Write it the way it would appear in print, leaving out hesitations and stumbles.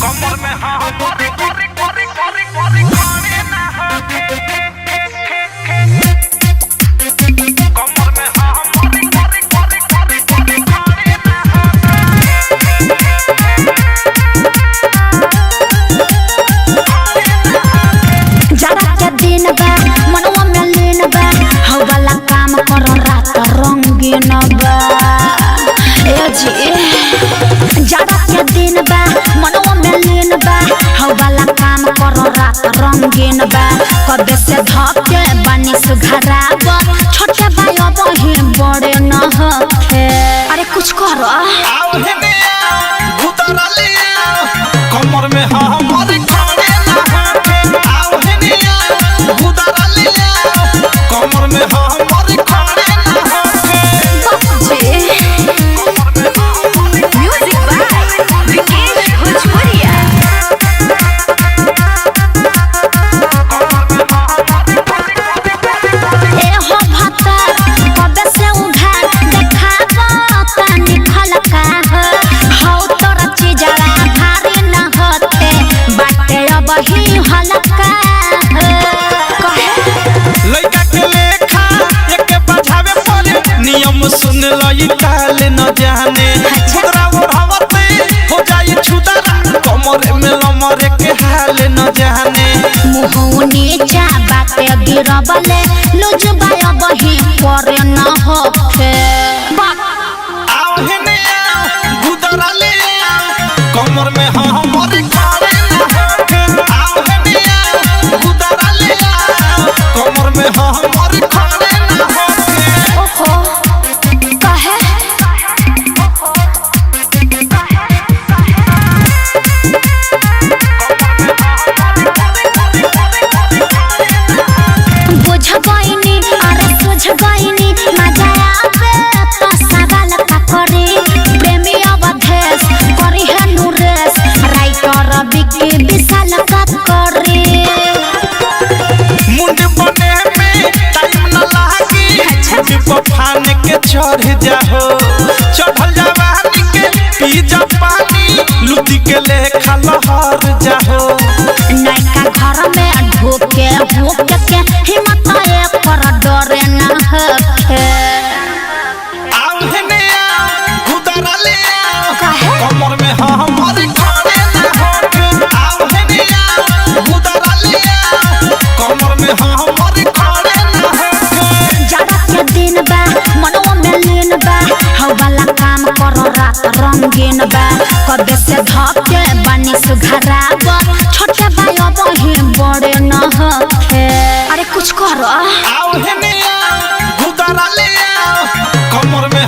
कमर में हाँ कोरी कोरी कोरी कोरी कोरी खाने ना होके कमर में हाँ कोरी कोरी कोरी कोरी कोरी खाने ना होके जरा के दिन बा मनवा में लीन बा हौ वाला काम करो रात रंगीन बा ए जी जरा के दिन बा मनवा में लीन बा हौ वाला काम करो रात रंगीन बा कबे से धके बानी सुघराब छोटे भाई बही बड़े न होखे अरे कुछ करो आओ हेने उतरा ले कमर में हाँ हमारे खाने ना होके आओ हेने उतरा ले कमर में हाँ हमारे खाने ना होके बाबूजी म्यूजिक बाय विकेश भोजपुरिया ए हो भतर कबे से उघार देखाबो तनी खलका हो हौ तोरा चिजरा भारी न होते बाटे अबही हलका हो कहे लइका के लेखा एक बजावे पड़े नियम सुन लई काल न जाने तोरा ओढ़ावते हो जाई छुदरा कमर में लमर के हाल न जाने मुहौनी चा बाटे गिरबले लुजबाय बही करे न होखे आओ हेने गुदरा ले कमर में हाँ हमारे खाने ना होके आओ हेने गुदरा ले कमर में हाँ हमारे खाने ना होके ओहो कहे बुझ गईनी अरे सुझ गईनी मजा आवे तो सवाल का करी प्रेमी अवधेश करी है नुरेश राइटर बिकी विशाल का करी मुंड बने में टाइम न लागी मुंड पफान के चढ़ जाहो चढ़ल जवानी के पी जा पानी लुटी के लेखा लहर जाहो नैका घर में ढूके भूक के हिम्मत एक पर डरे न होखे आओ हेने गुदरा ले कहे कमर में हाँ हमारे खाने ना होके आओ हेने गुदरा ले कमर में हाँ हमारे खाने ना होके जरा के दिन बा मनवा में लीन बा हौ वाला काम करो रात रंगीन बा कबे से धके बानी सुघराब छोटे भाई बही बड़े न होखे अरे कुछ करो आओ हेने गुदरा ले कमर में